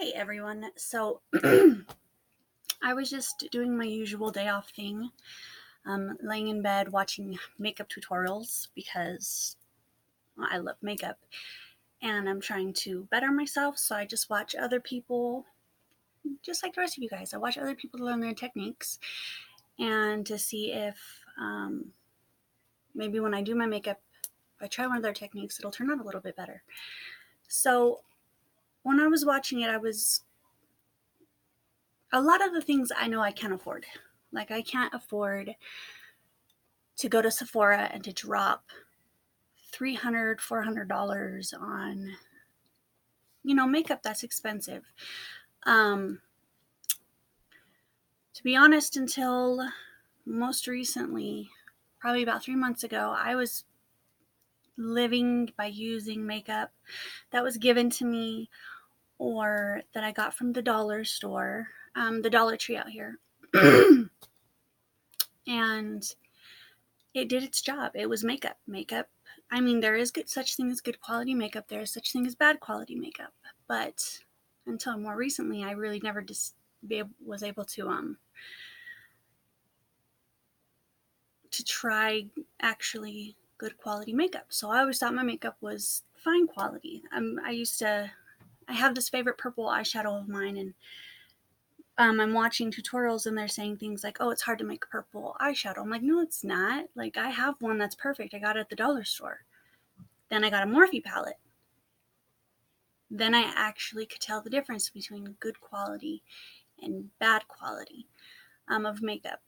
Hey everyone. So I was just doing my usual day off thing, laying in bed watching makeup tutorials because I love makeup and I'm trying to better myself. So I just watch other people, just like the rest of you guys. I watch other people to learn their techniques and to see if maybe when I do my makeup, if I try one of their techniques, it'll turn out a little bit better. So when I was watching it, a lot of the things I know I can't afford. Like I can't afford to go to Sephora and to drop $300, $400 on, makeup that's expensive. Um, to be honest, until most recently, probably about 3 months ago, I was living by using makeup that was given to me or that I got from the dollar store, the Dollar Tree out here. And it did its job. It was makeup. I mean, there is such thing as good quality makeup. There is such thing as bad quality makeup. But until more recently, I really never was able to try actually good quality makeup. So I always thought my makeup was fine quality. I have this favorite purple eyeshadow of mine, and I'm watching tutorials and they're saying things like, oh, it's hard to make purple eyeshadow. I'm like, no, it's not. Like, I have one that's perfect. I got it at the dollar store. Then I got a Morphe palette. Then I actually could tell the difference between good quality and bad quality of makeup.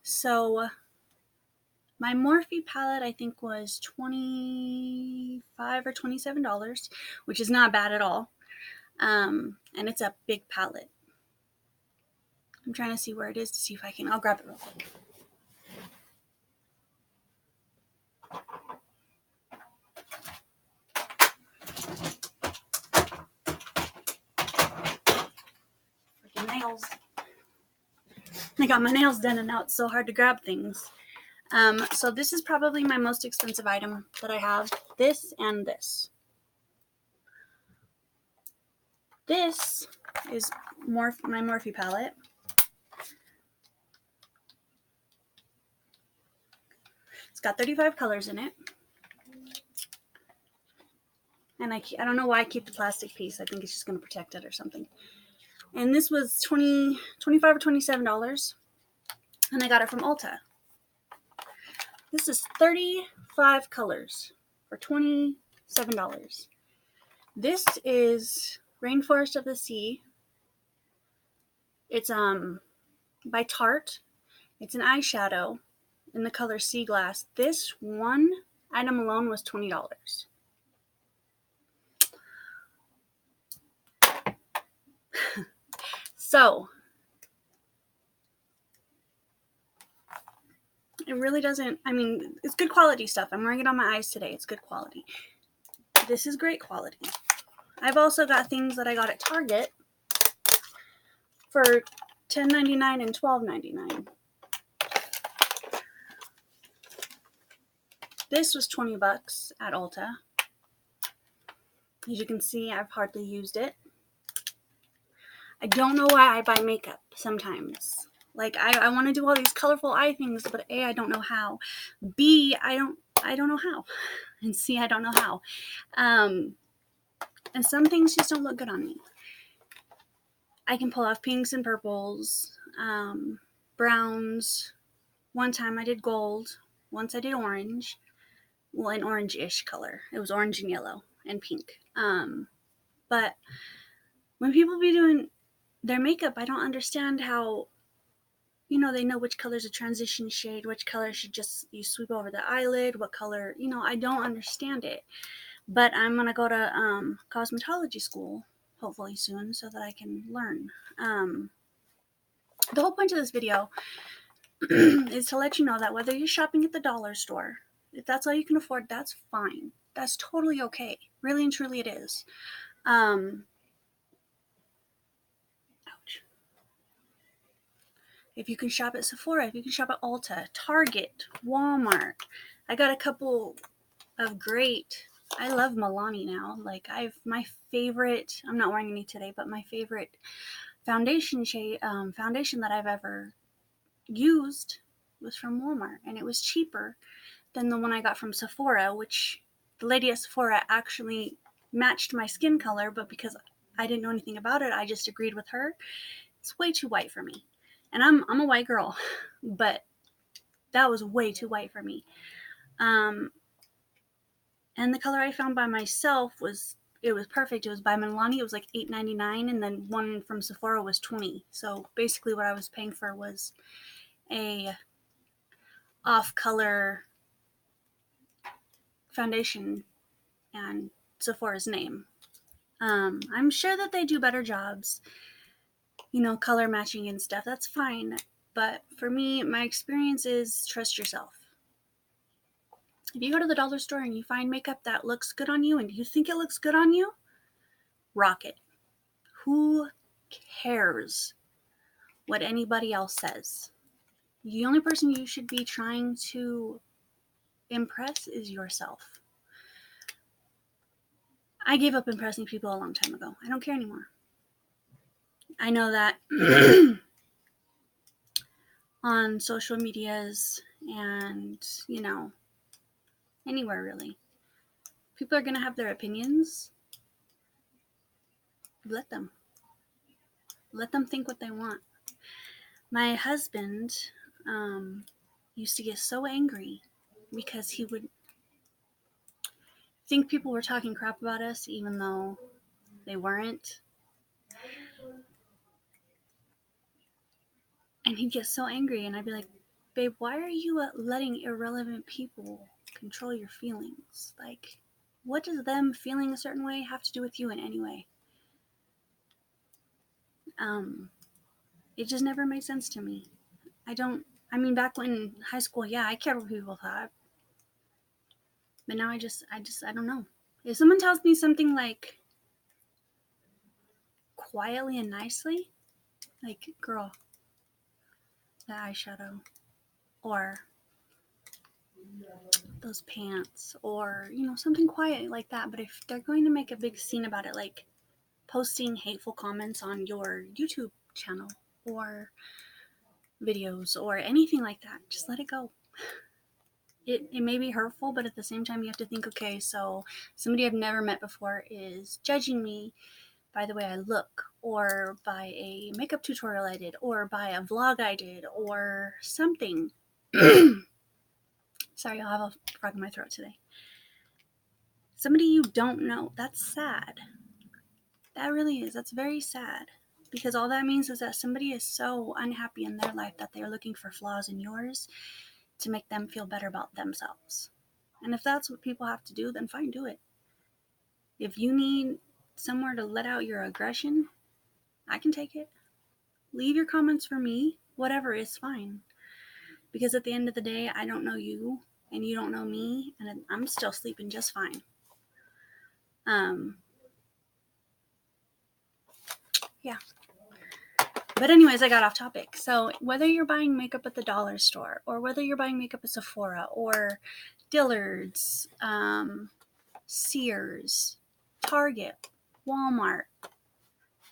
So my Morphe palette, I think, was $25 or $27, which is not bad at all. And it's a big palette. I'm trying to see where it is to see if I'll grab it real quick. Freaking nails. I got my nails done and now it's so hard to grab things. So this is probably my most expensive item that I have. This and this. This is my Morphe palette. It's got 35 colors in it. And I don't know why I keep the plastic piece. I think it's just going to protect it or something. And this was $25 or $27. And I got it from Ulta. This is 35 colors for $27. This is Rainforest of the Sea. It's by Tarte. It's an eyeshadow in the color Sea Glass. This one item alone was $20. So it really doesn't, it's good quality stuff. I'm wearing it on my eyes today. It's good quality. This is great quality. I've also got things that I got at Target for $10.99 and $12.99. This was $20 at Ulta. As you can see, I've hardly used it. I don't know why I buy makeup sometimes. Like, I want to do all these colorful eye things, but A, I don't know how. B, I don't know how. And C, I don't know how. And some things just don't look good on me. I can pull off pinks and purples, browns. One time I did gold. Once I did orange. Well, an orange-ish color. It was orange and yellow and pink. But when people be doing their makeup, I don't understand how, they know which color's a transition shade, which color should just, you sweep over the eyelid, what color, I don't understand it. But I'm going to go to cosmetology school, hopefully soon, so that I can learn. The whole point of this video is to let you know that whether you're shopping at the dollar store, if that's all you can afford, that's fine. That's totally okay. Really and truly it is. Ouch. If you can shop at Sephora, if you can shop at Ulta, Target, Walmart. I got a couple of great I love Milani now. Like my favorite, I'm not wearing any today, but my favorite foundation that I've ever used was from Walmart, and it was cheaper than the one I got from Sephora, which the lady at Sephora actually matched my skin color, but because I didn't know anything about it, I just agreed with her. It's way too white for me. And I'm a white girl, but that was way too white for me. Um, and the color I found by myself was perfect. It was by Milani. It was like $8.99, and then one from Sephora was $20. So basically, what I was paying for was a off-color foundation and Sephora's name. I'm sure that they do better jobs, color matching and stuff. That's fine. But for me, my experience is trust yourself. If you go to the dollar store and you find makeup that looks good on you and you think it looks good on you, rock it. Who cares what anybody else says? The only person you should be trying to impress is yourself. I gave up impressing people a long time ago. I don't care anymore. I know that on social medias and, anywhere really, people are going to have their opinions. Let them. Let them think what they want. My husband used to get so angry because he would think people were talking crap about us even though they weren't. And he'd get so angry, and I'd be like, babe, why are you letting irrelevant people control your feelings? Like, what does them feeling a certain way have to do with you in any way? It just never made sense to me. Back when high school, yeah, I cared what people thought. But now I don't know. If someone tells me something like quietly and nicely, like, girl, that eyeshadow, or those pants, or, something quiet like that. But if they're going to make a big scene about it, like posting hateful comments on your YouTube channel or videos or anything like that, just let it go. It may be hurtful, but at the same time, you have to think, okay, so somebody I've never met before is judging me by the way I look, or by a makeup tutorial I did, or by a vlog I did, or something. Sorry, I'll have a frog in my throat today. Somebody you don't know, that's sad. That really is. That's very sad. Because all that means is that somebody is so unhappy in their life that they're looking for flaws in yours to make them feel better about themselves. And if that's what people have to do, then fine, do it. If you need somewhere to let out your aggression, I can take it. Leave your comments for me. Whatever is fine. Because at the end of the day, I don't know you and you don't know me, and I'm still sleeping just fine. Yeah. But anyways, I got off topic. So whether you're buying makeup at the dollar store, or whether you're buying makeup at Sephora or Dillard's, Sears, Target, Walmart,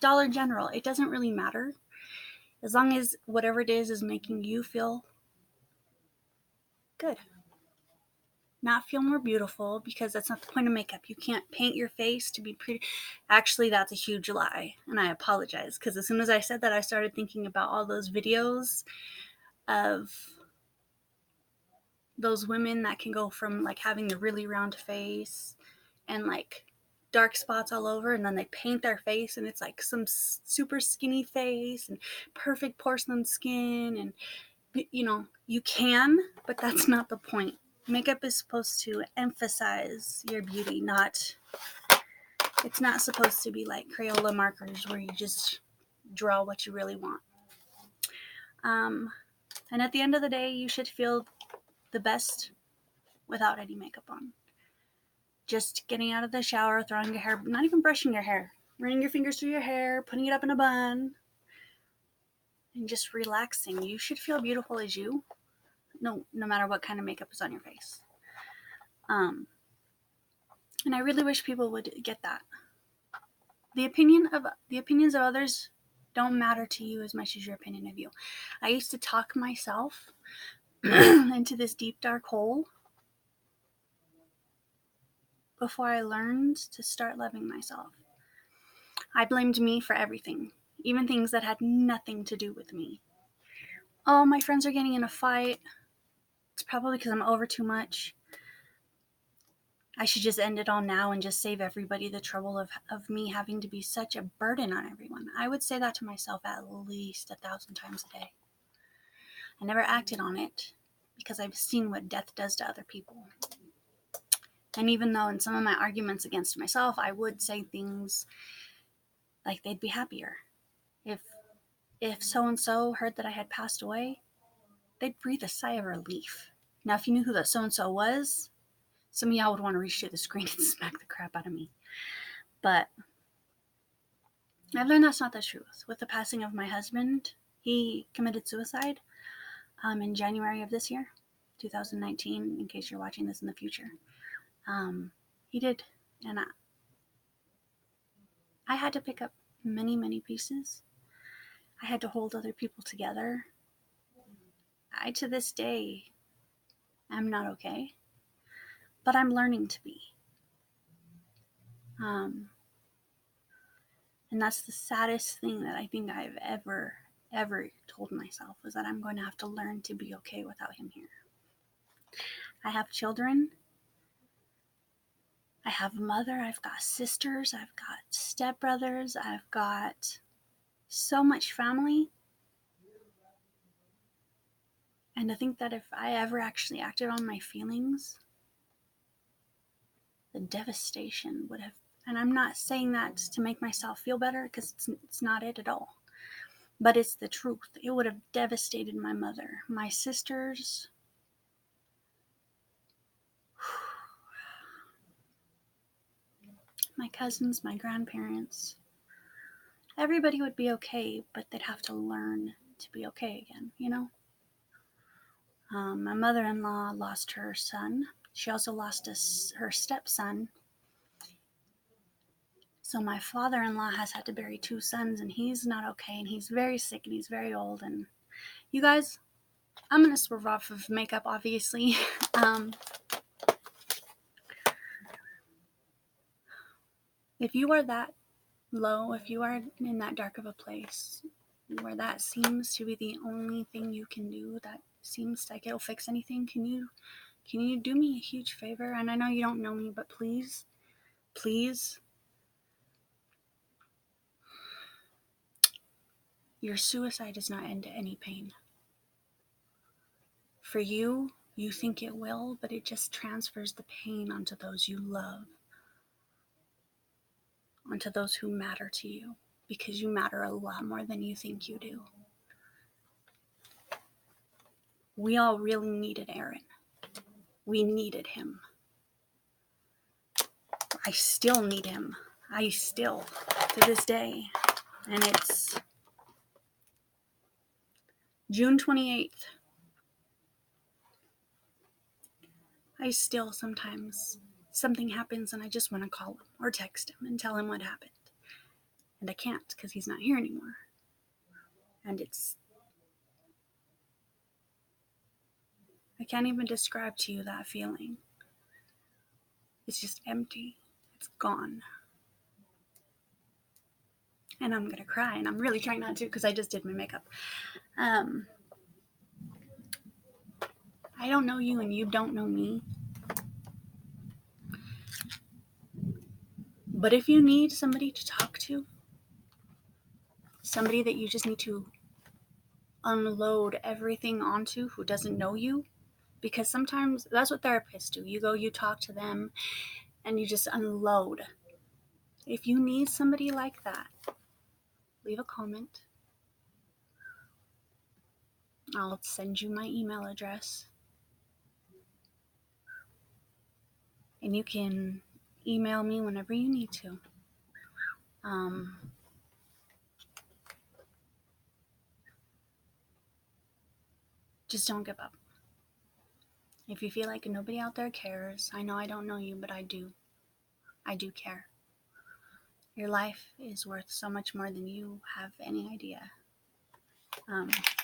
Dollar General, it doesn't really matter. As long as whatever it is making you feel good. Not feel more beautiful, because that's not the point of makeup. You can't paint your face to be pretty. Actually, that's a huge lie, and I apologize, because as soon as I said that, I started thinking about all those videos of those women that can go from like having the really round face and like dark spots all over, and then they paint their face and it's like some super skinny face and perfect porcelain skin. And you can, but that's not the point. Makeup is supposed to emphasize your beauty, it's not supposed to be like Crayola markers where you just draw what you really want. And at the end of the day, you should feel the best without any makeup on. Just getting out of the shower, throwing your hair, not even brushing your hair, running your fingers through your hair, putting it up in a bun, and just relaxing. You should feel beautiful as you, no matter what kind of makeup is on your face. And I really wish people would get that. The opinions of others don't matter to you as much as your opinion of you. I used to talk myself into this deep dark hole before I learned to start loving myself. I blamed me for everything, even things that had nothing to do with me. Oh, my friends are getting in a fight. It's probably because I'm over too much. I should just end it all now and just save everybody the trouble of me having to be such a burden on everyone. I would say that to myself at least 1,000 times a day. I never acted on it because I've seen what death does to other people. And even though in some of my arguments against myself, I would say things like they'd be happier. If so and so heard that I had passed away, they'd breathe a sigh of relief. Now, if you knew who that so and so was, some of y'all would want to reach through the screen and smack the crap out of me. But I've learned that's not the truth. With the passing of my husband, he committed suicide in January of this year, 2019, in case you're watching this in the future. He did. And I had to pick up many, many pieces. I had to hold other people together. I, to this day, am not okay, but I'm learning to be. And that's the saddest thing that I think I've ever told myself, was that I'm going to have to learn to be okay without him here. I have children. I have a mother. I've got sisters. I've got stepbrothers. I've got so much family. And to think that if I ever actually acted on my feelings, the devastation would have. And I'm not saying that to make myself feel better, because it's not it at all. But it's the truth. It would have devastated my mother, my sisters, my cousins, my grandparents. Everybody would be okay, but they'd have to learn to be okay again, you know? My mother-in-law lost her son. She also lost her stepson. So my father-in-law has had to bury 2 sons, and he's not okay, and he's very sick, and he's very old. And you guys, I'm going to swerve off of makeup, obviously. If you are that low, if you are in that dark of a place where that seems to be the only thing you can do, that seems like it'll fix anything, can you do me a huge favor? And I know you don't know me, but please, your suicide does not end any pain. For you, you think it will, but it just transfers the pain onto those you love, onto those who matter to you, because you matter a lot more than you think you do. We all really needed Aaron. We needed him. I still need him. To this day. And it's June 28th. I still sometimes, something happens and I just want to call him or text him and tell him what happened. And I can't because he's not here anymore. And I can't even describe to you that feeling. It's just empty. It's gone. And I'm going to cry, and I'm really trying not to because I just did my makeup. I don't know you and you don't know me. But if you need somebody to talk to, somebody that you just need to unload everything onto who doesn't know you, because sometimes that's what therapists do. You talk to them, and you just unload. If you need somebody like that, leave a comment. I'll send you my email address. And you can email me whenever you need to. Just don't give up. If you feel like nobody out there cares, I know I don't know you, but I do. I do care. Your life is worth so much more than you have any idea.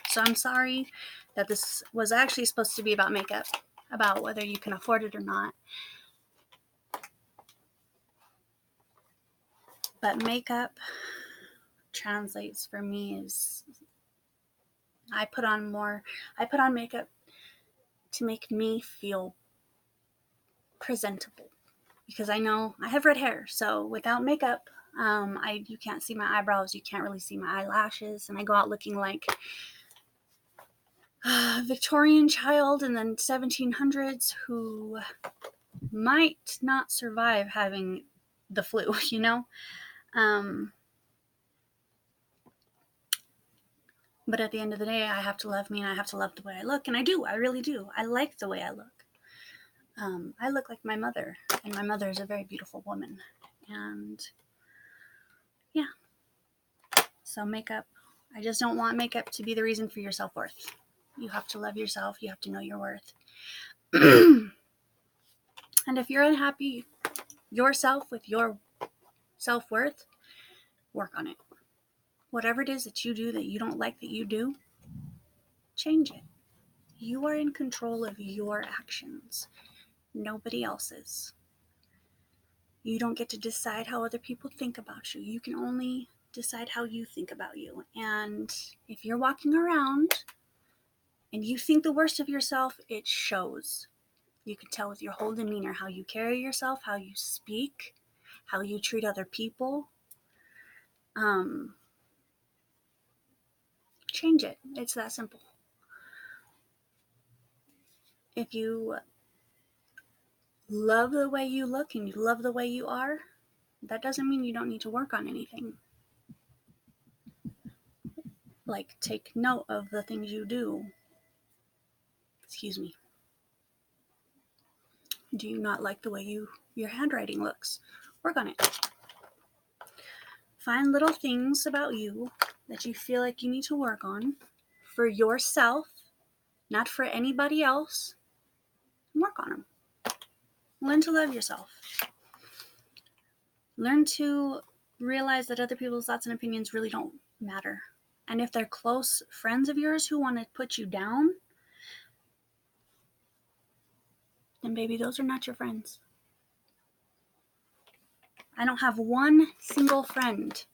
So I'm sorry that this was actually supposed to be about makeup, about whether you can afford it or not. But makeup translates for me as I put on makeup to make me feel presentable, because I know I have red hair, so without makeup, you can't see my eyebrows, you can't really see my eyelashes, and I go out looking like a Victorian child in the 1700s who might not survive having the flu, you know? But at the end of the day, I have to love me and I have to love the way I look, and I do. I really do. I like the way I look. I look like my mother, and my mother is a very beautiful woman. And yeah, so makeup, I just don't want makeup to be the reason for your self-worth. You have to love yourself. You have to know your worth. And if you're unhappy yourself with your self-worth, work on it. Whatever it is that you do that you don't like that you do, change it. You are in control of your actions, nobody else's. You don't get to decide how other people think about you. You can only decide how you think about you. And if you're walking around and you think the worst of yourself, it shows. You can tell with your whole demeanor how you carry yourself, how you speak, how you treat other people. Change it. It's that simple. If you love the way you look and you love the way you are, that doesn't mean you don't need to work on anything. Like, take note of the things you do. Excuse me. Do you not like the way your handwriting looks? Work on it. Find little things about you that you feel like you need to work on for yourself, not for anybody else, and work on them. Learn to love yourself. Learn to realize that other people's thoughts and opinions really don't matter. And if they're close friends of yours who want to put you down, then baby, those are not your friends. I don't have one single friend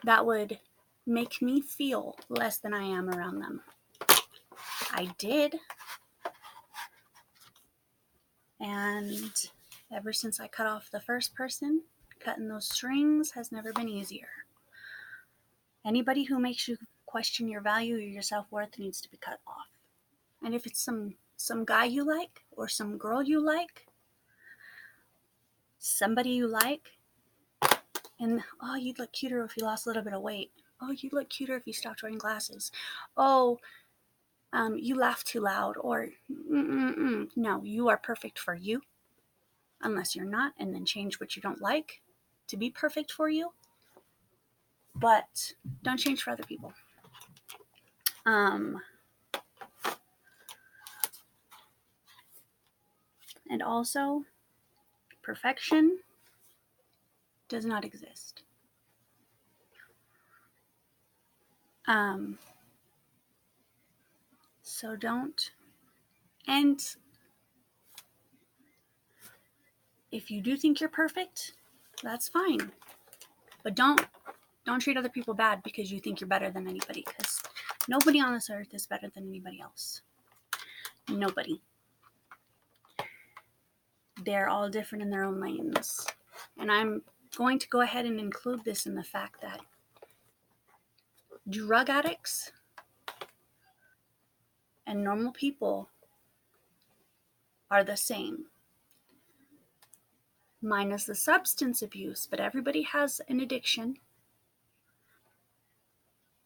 that would make me feel less than I am around them. I did. And ever since I cut off the first person, cutting those strings has never been easier. Anybody who makes you question your value or your self-worth needs to be cut off. And if it's some guy you like, or some girl you like, somebody you like, and oh, you'd look cuter if you lost a little bit of weight. Oh, you'd look cuter if you stopped wearing glasses. Oh, you laugh too loud, or no, you are perfect for you, unless you're not, and then change what you don't like to be perfect for you. But don't change for other people. And also, perfection does not exist. So don't. And if you do think you're perfect, that's fine. But don't treat other people bad because you think you're better than anybody, because nobody on this earth is better than anybody else. Nobody. They're all different in their own lanes. And I'm going to go ahead and include this in the fact that drug addicts and normal people are the same, minus the substance abuse, but everybody has an addiction.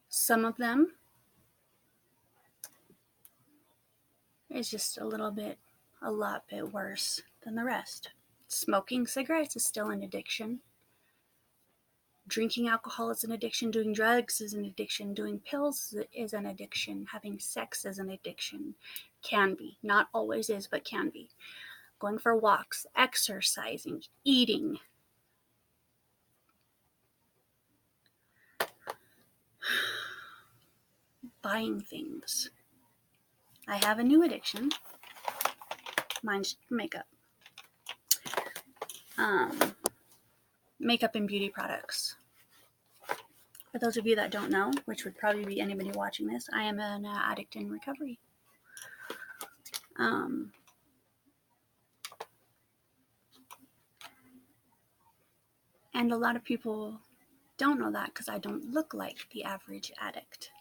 Some of them is just a lot bit worse than the rest. Smoking cigarettes is still an addiction. Drinking alcohol is an addiction. Doing drugs is an addiction. Doing pills is an addiction. Having sex is an addiction. Can be. Not always is, but can be. going for walks, exercising, eating. Buying things. I have a new addiction. Mine's makeup. Makeup and beauty products. For those of you that don't know, which would probably be anybody watching this, I am an addict in recovery. And a lot of people don't know that because I don't look like the average addict.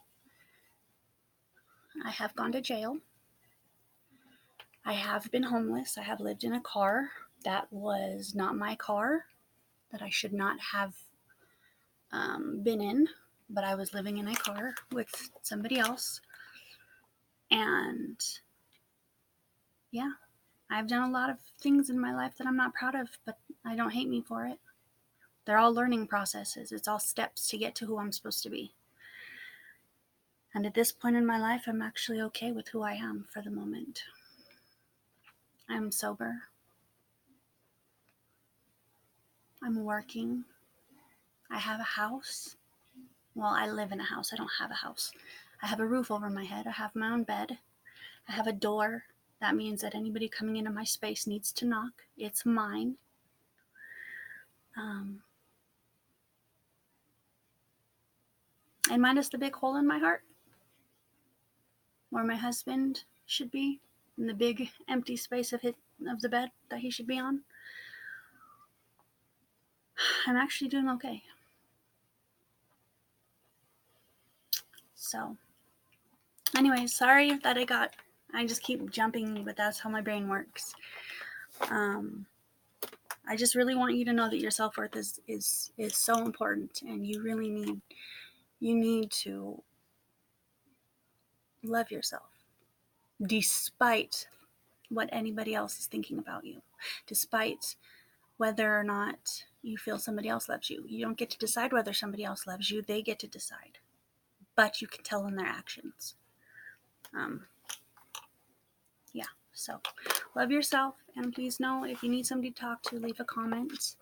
I have gone to jail. I have been homeless. I have lived in a car that was not my car, that I should not have been in, but I was living in a car with somebody else. And yeah, I've done a lot of things in my life that I'm not proud of, but I don't hate me for it. They're all learning processes. It's all steps to get to who I'm supposed to be. And at this point in my life, I'm actually okay with who I am for the moment. I'm sober. I'm working. I have a house. Well, I live in a house. I don't have a house. I have a roof over my head. I have my own bed. I have a door. That means that anybody coming into my space needs to knock. It's mine. And minus the big hole in my heart, where my husband should be, in the big empty space of the bed that he should be on, I'm actually doing okay. So, anyways, sorry that I just keep jumping, but that's how my brain works. I just really want you to know that your self-worth is so important, and you really need to love yourself despite what anybody else is thinking about you, despite whether or not you feel somebody else loves you. You don't get to decide whether somebody else loves you. They get to decide, but you can tell in their actions. Yeah, so love yourself, and please know if you need somebody to talk to, leave a comment.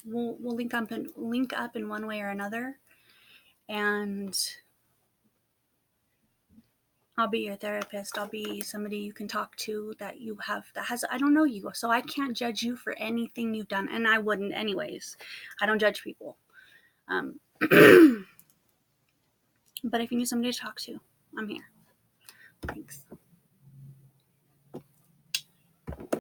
We'll link up in one way or another, and I'll be your therapist. I'll be somebody you can talk to that has, I don't know you, so I can't judge you for anything you've done, and I wouldn't anyways. I don't judge people. But if you need somebody to talk to, I'm here. Thanks.